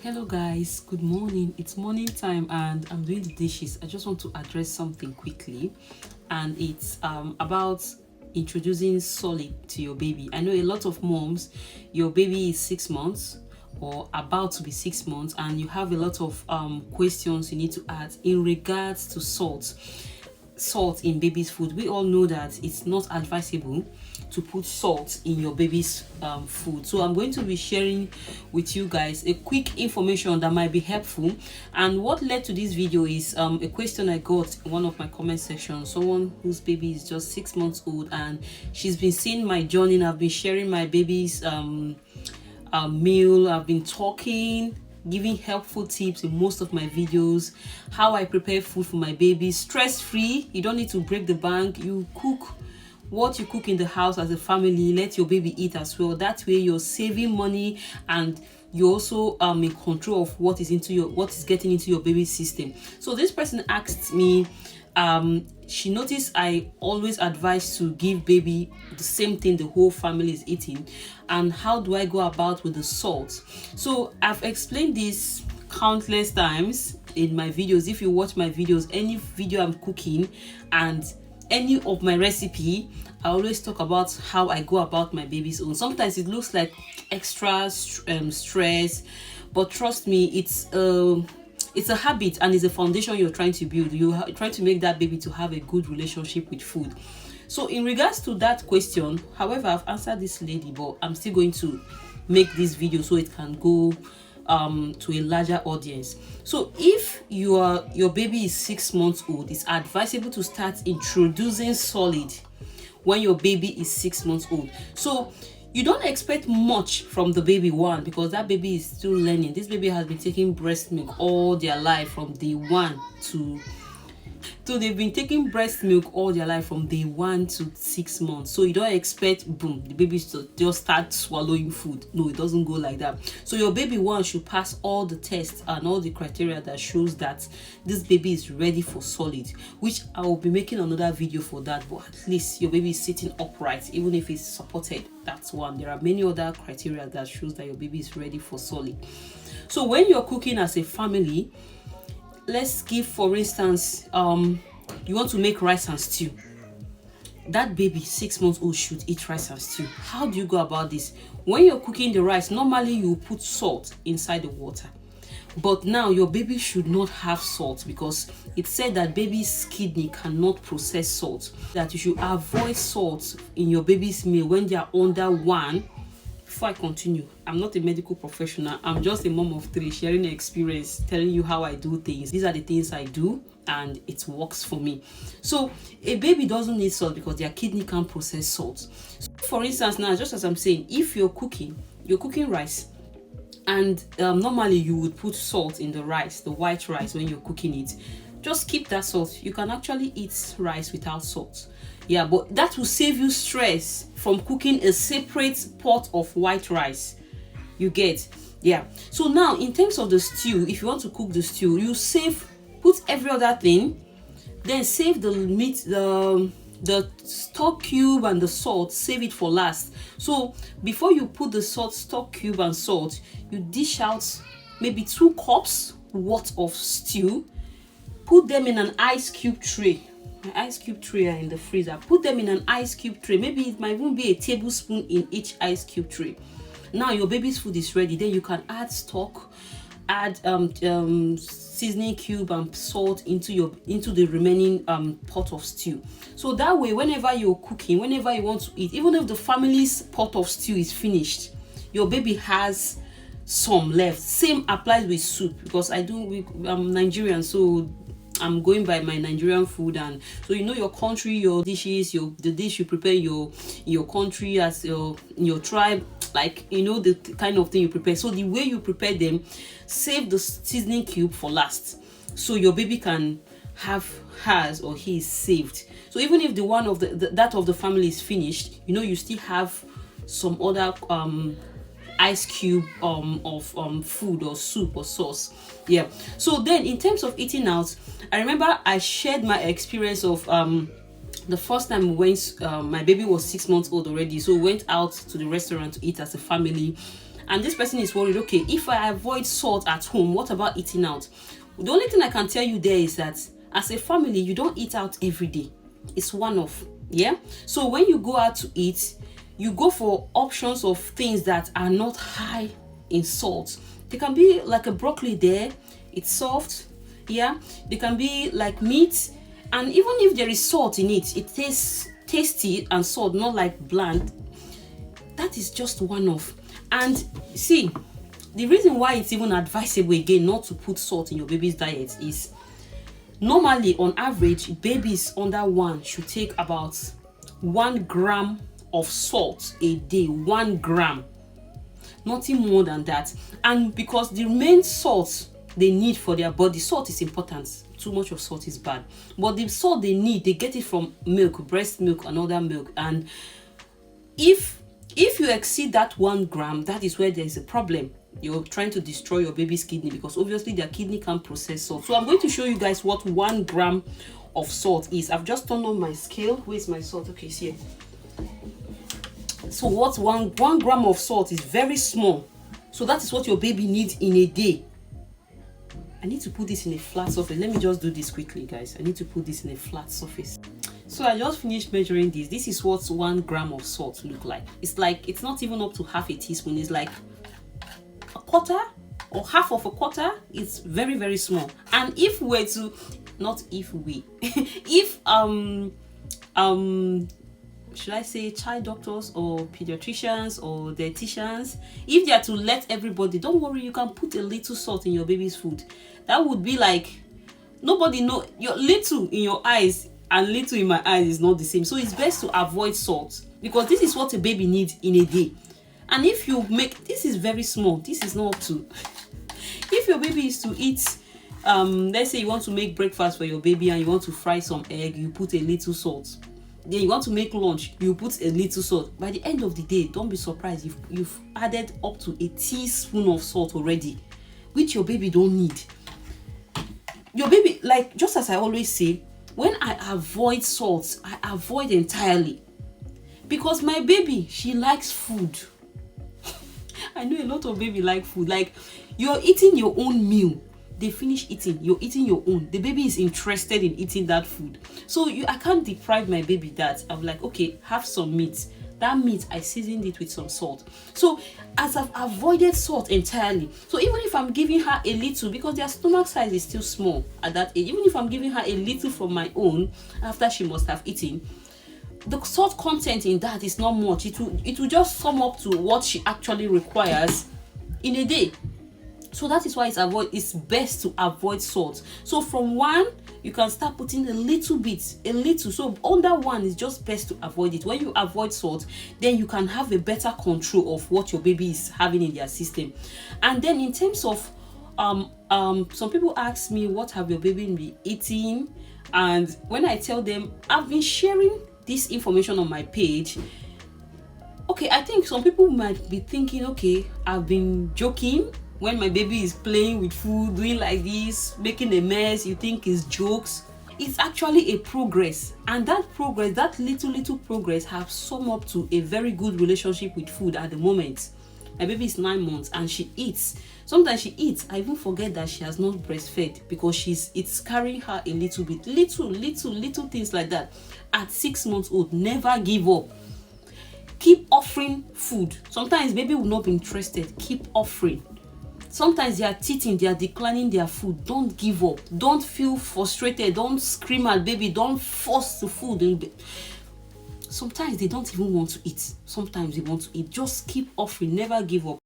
Hello guys, good morning. It's morning time and I'm doing the dishes. I just want to address something quickly, and it's about introducing solid to your baby. I know a lot of moms, your baby is 6 months or about to be 6 months, and you have a lot of questions you need to ask in regards to salt in baby's food. We all know that it's not advisable to put salt in your baby's food, so I'm going to be sharing with you guys a quick information that might be helpful. And what led to this video is a question I got in one of my comment sections. Someone whose baby is just 6 months old, and she's been seeing my journey. I've been sharing my baby's meal. I've been talking, giving helpful tips in most of my videos, how I prepare food for my baby stress free. You don't need to break the bank. You cook what you cook in the house as a family, let your baby eat as well. That way you're saving money, and you're also in control of what is getting into your baby's system. So this person asked me, she noticed I always advise to give baby the same thing the whole family is eating, and how do I go about with the salt. So I've explained this countless times in my videos. If you watch my videos, any video I'm cooking and any of my recipe, I always talk about how I go about my baby's own. Sometimes it looks like extra stress, but trust me, it's a habit and it's a foundation you're trying to build. You're trying to make that baby to have a good relationship with food. So in regards to that question, however, I've answered this lady, but I'm still going to make this video so it can go to a larger audience. So if your baby is 6 months old, it's advisable to start introducing solid when your baby is 6 months old. So you don't expect much from the baby one, because that baby is still learning. This baby has been taking breast milk all their life from day one to so they've been taking breast milk all their life from day 1 to 6 months. So you don't expect boom the baby to just start swallowing food. No, it doesn't go like that. So your baby one should pass all the tests and all the criteria that shows that this baby is ready for solid, which I will be making another video for that. But at least your baby is sitting upright, even if it's supported. That's one. There are many other criteria that shows that your baby is ready for solid. So when you're cooking as a family, let's give, for instance, you want to make rice and stew. That baby 6 months old should eat rice and stew. How do you go about this? When you're cooking the rice, normally you put salt inside the water, but now your baby should not have salt, because it said that baby's kidney cannot process salt, that you should avoid salt in your baby's meal when they are under 1. Before I continue, I'm not a medical professional. I'm just a mom of 3 sharing experience, telling you how I do things. These are the things I do, and it works for me. So a baby doesn't need salt because their kidney can't process salt. So for instance, now, just as I'm saying, if you're cooking rice, and normally you would put salt in the rice, the white rice, when you're cooking it. Just keep that salt. You can actually eat rice without salt. Yeah, but that will save you stress from cooking a separate pot of white rice. You get? Yeah. So now, in terms of the stew, if you want to cook the stew, you put every other thing, then save the meat, the stock cube and the salt, save it for last. So before you put the stock cube and salt, you dish out maybe 2 cups worth of stew. Put them in an ice cube tray. My ice cube tray are in the freezer. Put them in an ice cube tray. Maybe it might even be a tablespoon in each ice cube tray. Now your baby's food is ready. Then you can add stock, add seasoning cube and salt into the remaining pot of stew. So that way, whenever you're cooking, whenever you want to eat, even if the family's pot of stew is finished, your baby has some left. Same applies with soup, because I'm Nigerian, so I'm going by my Nigerian food. And so your country, your dishes, the dish you prepare in your country, as in your tribe, like the kind of thing you prepare. So the way you prepare them, save the seasoning cube for last, so your baby can have hers or his saved. So even if the one of that of the family is finished, you still have some other ice cube of food or soup or sauce. Yeah. So then, in terms of eating out, I remember I shared my experience of the first time we went, my baby was 6 months old already, so we went out to the restaurant to eat as a family. and this person is worried, okay, if I avoid salt at home, what about eating out? The only thing I can tell you there is that as a family, you don't eat out every day. It's one-off. Yeah, so when you go out to eat, you go for options of things that are not high in salt. They can be like a broccoli there, it's soft. Yeah, they can be like meat, and even if there is salt in it, it tastes tasty and salt, not like bland. That is just one-off. And see, the reason why it's even advisable again not to put salt in your baby's diet is normally, on average, babies under 1 should take about 1 gram of salt a day. 1 gram, nothing more than that. And because the main salt they need for their body, salt is important. Too much of salt is bad, but the salt they need, they get it from milk, breast milk and other milk. And if you exceed that 1 gram, that is where there is a problem. You're trying to destroy your baby's kidney, because obviously their kidney can't process salt. So I'm going to show you guys what 1 gram of salt is. I've just turned on my scale. Where's my salt? Okay, it's here. So what one gram of salt is very small. So that is what your baby needs in a day. I need to put this in a flat surface. Let me just do this quickly, guys. I need to put this in a flat surface. So I just finished measuring this. This is what 1 gram of salt look like. It's not even up to half a teaspoon. It's like a quarter or half of a quarter. It's very, very small. And if we're to, not if we, if should I say child doctors or pediatricians or dietitians, if they are to let everybody, don't worry, you can put a little salt in your baby's food. That would be like, nobody know, your little in your eyes and little in my eyes is not the same. So it's best to avoid salt, because this is what a baby needs in a day. And if you make, this is very small, this is not up to, if your baby is to eat, let's say you want to make breakfast for your baby and you want to fry some egg, you put a little salt. Then you want to make lunch, you put a little salt. By the end of the day, don't be surprised if you've added up to a teaspoon of salt already, which your baby don't need. Your baby, like, just as I always say, when I avoid salt, I avoid entirely, because my baby, she likes food. I know a lot of baby like food. Like, you're eating your own meal, they finish eating, you're eating your own, the baby is interested in eating that food. So I can't deprive my baby that. I'm like, okay, have some meat. That meat, I seasoned it with some salt. So as I've avoided salt entirely, so even if I'm giving her a little, because their stomach size is still small at that age, even if I'm giving her a little from my own after she must have eaten, the salt content in that is not much. It will just sum up to what she actually requires in a day. So that is why it's best to avoid salt. So from 1, you can start putting a little bit, a little. So under 1 is just best to avoid it. When you avoid salt, then you can have a better control of what your baby is having in their system. And then in terms of some people ask me, what have your baby been eating? And when I tell them, I've been sharing this information on my page. Okay, I think some people might be thinking, okay, I've been joking. When my baby is playing with food, doing like this, making a mess, you think it's jokes. It's actually a progress. And that progress, that little progress, have summed up to a very good relationship with food at the moment. My baby is 9 months and she eats. Sometimes she eats. I even forget that she has not breastfed, because it's carrying her a little bit. Little things like that. At 6 months old, never give up. Keep offering food. Sometimes baby will not be interested. Keep offering. Sometimes they are teething, they are declining their food. Don't give up. Don't feel frustrated. Don't scream at baby. Don't force the food. Sometimes they don't even want to eat. Sometimes they want to eat. Just keep offering. Never give up.